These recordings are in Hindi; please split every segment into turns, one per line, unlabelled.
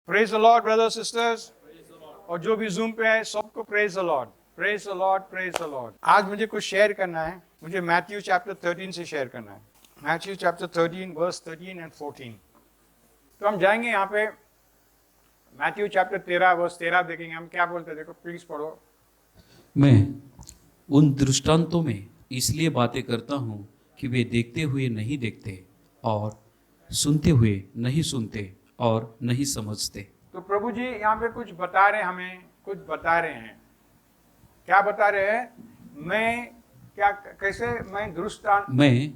Praise the Lord brothers sisters, और जो भी जूम पे है सबको praise the Lord, praise the Lord, praise the Lord. आज मुझे कुछ शेयर करना है, मुझे मैथ्यू चैप्टर 13 से शेयर करना है। Matthew chapter 13 verse 13 and 14। तो हम जाएंगे यहाँ पे मैथ्यू चैप्टर 13 वर्स 13 देखेंगे। हम क्या बोलते हैं, देखो प्लीज पढ़ो।
मैं उन दृष्टांतों में इसलिए बातें करता हूँ कि वे देखते हुए नहीं देखते और सुनते हुए नहीं सुनते और नहीं समझते।
तो प्रभु जी यहाँ पे कुछ बता रहे हैं, हमें कुछ बता रहे हैं। क्या बता रहे हैं? मैं क्या, कैसे मैं दृष्टांत,
मैं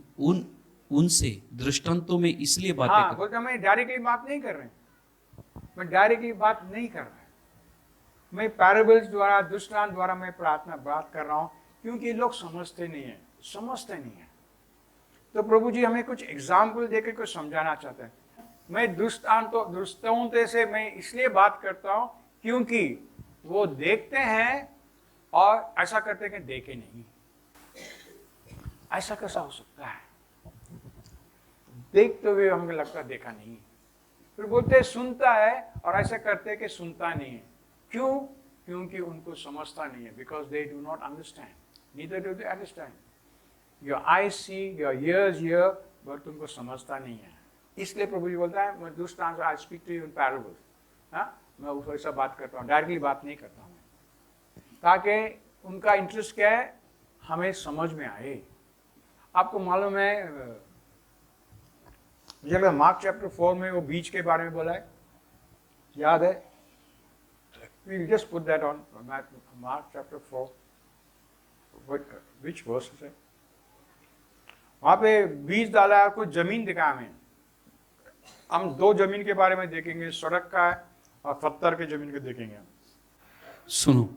उनसे दृष्टांतों में इसलिए बातें
हाँ बोलते मैं डायरेक्टली बात नहीं कर रहे, मैं डायरेक्टली बात नहीं कर रहा, मैं पैराबल्स द्वारा, दृष्टांत द्वारा मैं प्रार्थना बात कर रहा हूँ, क्योंकि लोग समझते नहीं है, समझते नहीं है। तो प्रभु जी हमें कुछ एग्जाम्पल देकर कुछ समझाना चाहते हैं। मैं दृष्टांतों से मैं इसलिए बात करता हूँ क्योंकि वो देखते हैं और ऐसा करते हैं कि देखे नहीं। ऐसा कैसा हो सकता है? देखते हुए हमें लगता है देखा नहीं, फिर बोलते हैं सुनता है और ऐसा करते हैं कि सुनता नहीं है। क्यों? क्योंकि उनको समझता नहीं है। Because they do not understand, neither do they understand. Your eyes C, your ears here, but उनको समझता नहीं है। इसलिए प्रभु जी बोलता है मैं दृष्टांत, I speak to you in parables. हाँ, मैं उसको ऐसा बात करता हूँ, डायरेक्टली बात नहीं करता हूँ, ताकि उनका इंटरेस्ट क्या है, हमें समझ में आए। आपको मालूम है, मुझे लगता है मार्क चैप्टर 4 में वो बीज के बारे में बोला है, याद है? We'll just put that on Mark chapter 4. Which verse is it? वहाँ पे बीज डाला, कुछ जमीन दिखा हमें। हम दो जमीन के बारे में देखेंगे, सड़क का और पत्थर के जमीन के देखेंगे।
सुनो,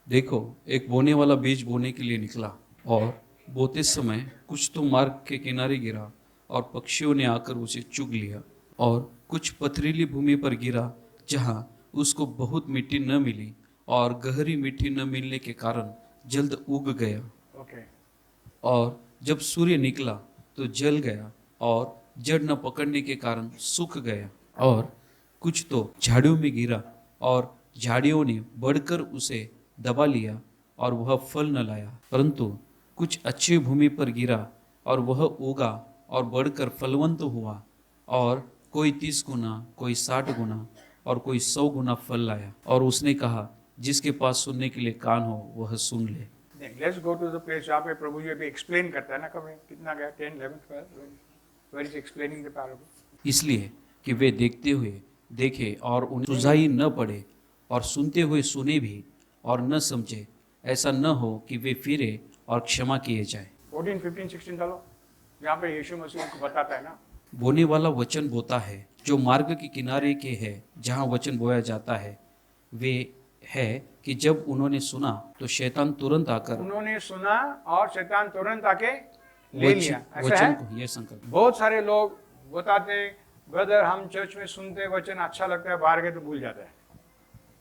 देखो, एक बोने वाला बीज बोने के लिए निकला और बोते समय कुछ तो मार्ग के किनारे गिरा और पक्षियों ने आकर उसे चुग लिया, और कुछ पथरीली भूमि पर गिरा जहाँ उसको बहुत मिट्टी न मिली और गहरी मिट्टी न मिलने के कारण जल्द उग गया।
Okay.
और जब सूर्य निकला तो जल गया और जड़ न पकड़ने के कारण सूख गया। और कुछ तो झाड़ियों में गिरा और झाड़ियों ने बढ़कर उसे दबा लिया और वह फल न लाया। परंतु कुछ अच्छी भूमि पर गिरा और वह उगा और बढ़कर फलवंत हुआ, और कोई 30 गुना, कोई 60 गुना और कोई 100 गुना फल लाया। और उसने कहा, जिसके पास सुनने के लिए कान हो वह सुन ले।
Let's go to the place जहाँ पे प्रभु जी अभी एक्सप्लेन करता है ना, कब कितना गया 10, 11, 12, where is explaining the parable?
इसलिए कि वे देखते हुए देखे और उन्हें सुझाई न पड़े, और सुनते हुए सुने भी और न समझे, ऐसा न हो कि वे फिरे और क्षमा किए जाए।
14, 15, 16 डालो, यहाँ पे यीशु मसीह उनको बताता है ना।
बोने वाला वचन बोता है जो मार्ग के किनारे के है, जहाँ वचन बोया जाता है। वे है कि जब उन्होंने सुना तो शैतान तुरंत आकर
उन्होंने सुना और शैतान तुरंत आके ले लिया। ऐसा
वचन
है?
को, यह संकल्प।
बहुत सारे लोग बताते हैं, ब्रदर हम चर्च में सुनते वचन अच्छा लगता है, बाहर गए तो भूल जाता है।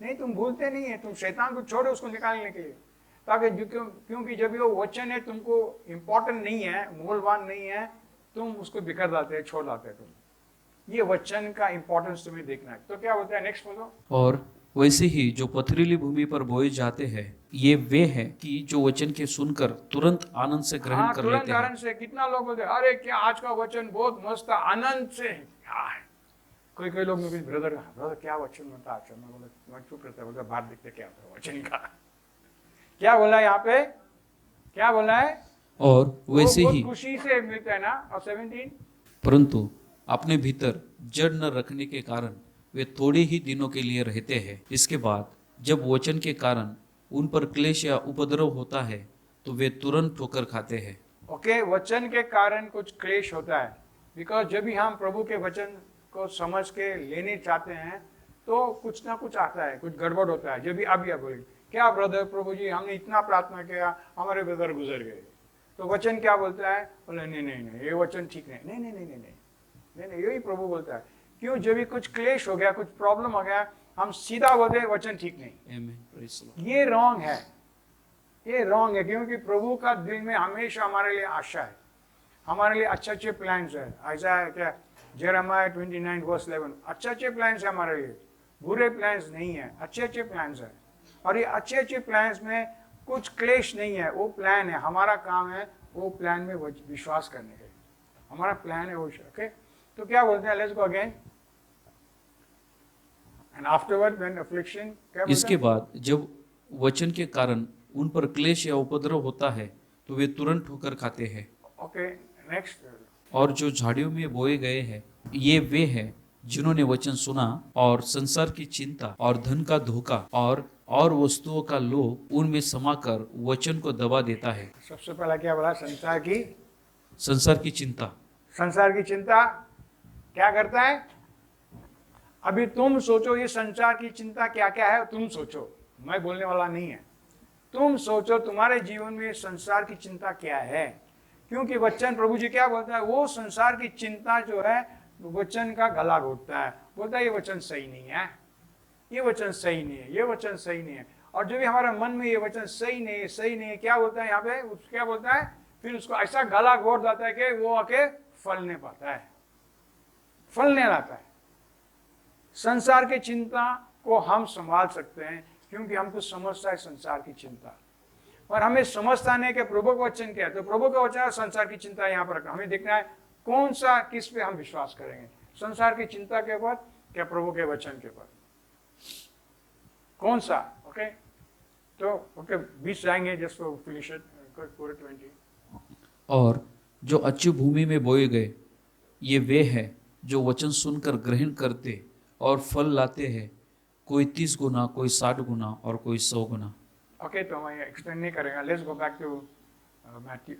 नहीं, तुम भूलते नहीं है, तुम शैतान को छोड़ो उसको निकालने के लिए, ताकि क्योंकि जब वो वचन है तुमको इम्पोर्टेंट नहीं है, मूल्यवान नहीं है, तुम उसको बिखर डालते हैं, छोड़ डालते हैं तुम। ये वचन का इंपॉर्टेंस तुम्हें देखना है। तो क्या बोलता है नेक्स्ट बोलो।
और वैसे ही जो पथरीली भूमि पर बोए जाते हैं, ये वे हैं कि जो वचन के सुनकर तुरंत आनंद से ग्रहण कर
तुरंत
लेते हैं।
आनंद से। कितना लोग बोलते हैं अरे क्या आज का वचन बहुत मस्त था, आनंद से क्या है। कोई लोग मुझे ब्रदर क्या वचन होता है, मैं बोला मैं चुप रहता, बोलता बाहर देखते क्या होता है वचन का। क्या बोला है यहाँ पे, क्या बोला है?
और वैसे ही
खुशी से मिलता है ना। और 17,
परंतु अपने भीतर जड़ न रखने के कारण वे थोड़े ही दिनों के लिए रहते हैं। इसके बाद जब वचन के कारण उन पर क्लेश या उपद्रव होता है तो वे तुरंत ठोकर खाते हैं।
ओके, वचन के कारण कुछ क्लेश होता है। बिकॉज जब भी हम प्रभु के वचन को समझ के लेने चाहते हैं तो कुछ ना कुछ आता है, कुछ गड़बड़ होता है। जब भी अब बोले क्या ब्रदर, प्रभु जी हमने इतना प्रार्थना किया, हमारे ब्रदर गुजर गए, तो वचन क्या बोलता है? बोले नहीं नहीं नहीं, ये वचन ठीक नहीं, नहीं नहीं नहीं नहीं नहीं नहीं, यही प्रभु बोलता है। क्यों? जब भी कुछ क्लेश हो गया, कुछ प्रॉब्लम हो गया, हम सीधा बोलते वचन ठीक नहीं। ये रॉन्ग है, ये रॉन्ग है। क्योंकि प्रभु का दिल में हमेशा हमारे लिए आशा है, हमारे लिए अच्छे अच्छे प्लान्स है। ऐसा है क्या? जेरेमाया 29 वर्स 11, अच्छे अच्छे प्लान्स है हमारे लिए। बुरे प्लान्स नहीं है, अच्छे अच्छे प्लान्स है। और ये अच्छे अच्छे प्लान्स में कुछ क्लेश नहीं है, वो प्लान है। हमारा काम है वो प्लान में विश्वास करने के, हमारा प्लान है वो। ओके, तो क्या बोलते हैं, let's go again. And afterward when affliction, क्या बोलते
इसके
हैं?
बाद जब वचन के कारण उन पर क्लेश या उपद्रव होता है तो वे तुरंत ठोकर खाते हैं।
Okay, next.
और जो झाड़ियों में बोए गए हैं ये वे हैं जिन्होंने वचन सुना और संसार की चिंता और धन का धोखा और वस्तुओं का लोभ उनमें समाकर वचन को दबा देता है।
सबसे पहला क्या बोला? संसार की
चिंता।
संसार की चिंता क्या करता है? अभी तुम सोचो ये संसार की चिंता क्या क्या है, तुम सोचो, मैं बोलने वाला नहीं है। तुम सोचो तुम्हारे जीवन में संसार की चिंता क्या है, क्योंकि वचन, प्रभु जी क्या बोलता है, वो संसार की चिंता जो है वचन का गला घोटता है, बोलता है ये वचन सही नहीं है, ये वचन सही नहीं है, ये वचन सही नहीं है। और जो भी हमारे मन में ये वचन सही नहीं है, सही नहीं है, क्या बोलता है यहाँ पे, क्या बोलता है, फिर उसको ऐसा गला घोट जाता है कि वो आके फल नहीं पाता है, फल नहीं लाता है। संसार की चिंता को हम संभाल सकते हैं क्योंकि हमको समझता है संसार की चिंता, और हमें समझता नहीं कि प्रभु का वचन क्या है। तो प्रभु का वचन और संसार की चिंता यहाँ पर हमें देखना है कौन सा, किस पे हम विश्वास करेंगे, संसार की चिंता के ऊपर क्या प्रभु के वचन के ऊपर, कौन सा? ओके, तो ओके 20 जाएंगे, जस्ट फॉर फिनिश इट, पूरे 20।
और जो अच्छी भूमि में बोए गए ये वे हैं जो वचन सुनकर ग्रहण करते और फल लाते हैं, कोई 30 गुना, कोई 60 गुना और कोई 100 गुना।
ओके, तो मैं एक्सप्लेन नहीं करेंगे, let's go back to Matthew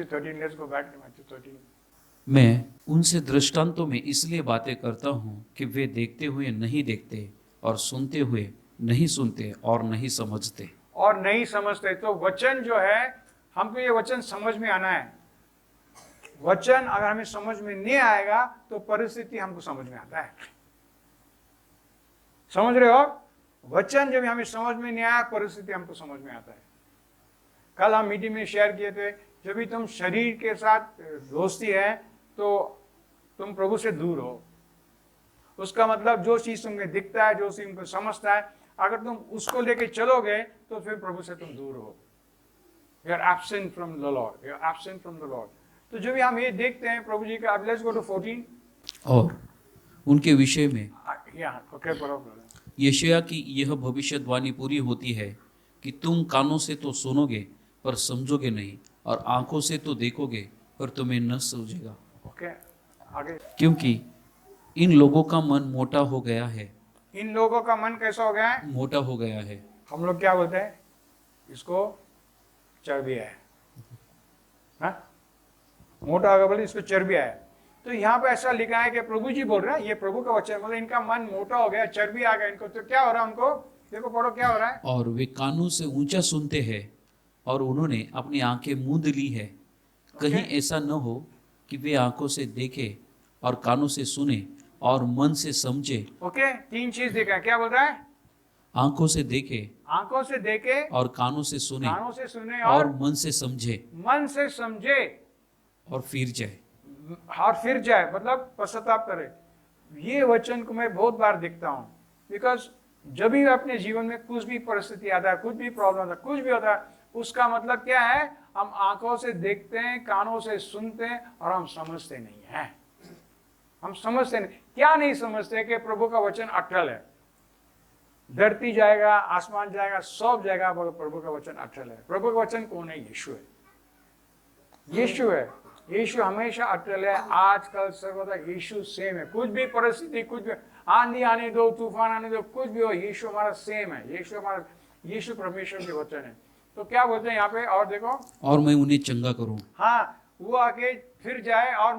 13, let's go back to Matthew 13।
मैं उनसे दृष्टांतों में इसलिए बातें करता हूँ कि वे देखते हुए नहीं देखते और सुनते हुए नहीं सुनते और नहीं समझते।
और नहीं समझते, तो वचन जो है, हमको ये वचन समझ में आना है। वचन अगर हमें समझ में नहीं आएगा तो परिस्थिति हमको समझ में आता है, समझ रहे हो? वचन जब हमें समझ में नहीं आया, परिस्थिति हमको समझ में आता है। कल हम मीटिंग में शेयर किए थे, जब भी तुम शरीर के साथ दोस्ती है तो तुम प्रभु से दूर हो। उसका मतलब जो चीज तुम्हें दिखता है, जो चीज तुमको समझता है, अगर तुम उसको लेके चलोगे तो फिर प्रभु से तुम दूर हो। You are absent from the Lord, you are absent from the Lord. तो जो भी हम ये देखते हैं प्रभु जी का, अब लेट्स गो टू 14।
और उनके विषय में
ओके,
यशायाह की यह भविष्यवाणी पूरी होती है कि तुम कानों से तो सुनोगे पर समझोगे नहीं, और आंखों से तो देखोगे पर तुम्हें न सूझेगा।
ओके, आगे।
क्योंकि इन लोगों का मन मोटा हो गया है।
इन लोगों का मन कैसा हो गया है?
मोटा हो गया है।
हम लोग क्या बोलते हैं इसको? चर्बी है, हाँ? मोटा होगा बोले इसको चर्बी है। तो यहाँ पे ऐसा लिखा है कि प्रभु जी बोल रहे हैं, ये प्रभु का वचन, मतलब इनका मन मोटा हो गया, चर्बी आ गया इनको। तो क्या हो रहा है उनको? देखो, पढ़ो क्या हो रहा है।
और वे कानों से ऊंचा सुनते हैं और उन्होंने अपनी आंखें मूंद ली है। कहीं ऐसा न हो कि वे आंखों से देखे और कानों से सुने और मन से समझे।
ओके, 3 चीज देखा है, क्या बोल रहा है?
आंखों से देखे,
आंखों से देखे,
और कानों से सुने,
कानों से सुने,
और मन से समझे,
मन से समझे,
और फिर जाए।
और फिर जाए, मतलब पश्चाताप करे। ये वचन को मैं बहुत बार देखता हूँ, बिकॉज जब भी अपने जीवन में कुछ भी परिस्थिति आता है, कुछ भी प्रॉब्लम आता है, कुछ भी होता है, उसका मतलब क्या है? हम आंखों से देखते हैं, कानों से सुनते हैं, और हम समझते नहीं हैं। हम समझते नहीं, क्या नहीं समझते कि प्रभु का वचन अटल है। धरती जाएगा, आसमान जाएगा, सब जाएगा, प्रभु का वचन अटल है। प्रभु का वचन कौन है? यीशु है, यीशु है। यीशु हमेशा अटल है, आज कल सर्वदा यीशु सेम है। कुछ भी परिस्थिति, कुछ भी आंधी आने दो, तूफान आने दो, कुछ भी हो, यीशु हमारा सेम है। यीशु परमेश्वर के वचन है। तो क्या बोलते हैं यहाँ पे? और देखो,
और मैं उन्हें चंगा करूं।
हाँ, वो आके फिर जाए और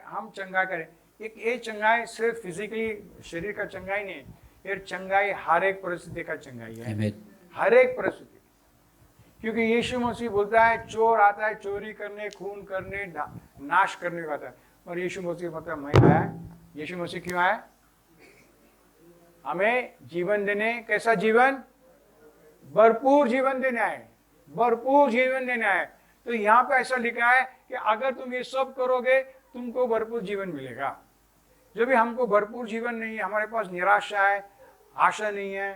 हम चंगा करें। ये चंगाई सिर्फ फिजिकली शरीर का चंगाई नहीं, ये चंगाई हर एक परिस्थिति का चंगाई है, हर एक परिस्थिति। क्योंकि यीशु मसीह बोलता है चोर आता है चोरी करने, खून करने, नाश करने का आता है, और यीशु मसीह बोलता है मैं आया। यीशु मसीह क्यों आया? हमें जीवन देने। कैसा जीवन? भरपूर जीवन देना है, भरपूर जीवन देना है। तो यहाँ पे ऐसा लिखा है कि अगर तुम ये सब करोगे तुमको भरपूर जीवन मिलेगा। जब भी हमको भरपूर जीवन नहीं है, हमारे पास निराशा है, आशा नहीं है,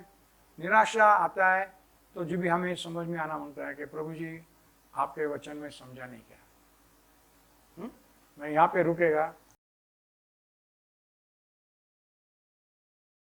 निराशा आता है, तो जब भी हमें समझ में आना मांगता है कि प्रभु जी आपके वचन में समझा नहीं क्या। मैं यहाँ पे रुकेगा।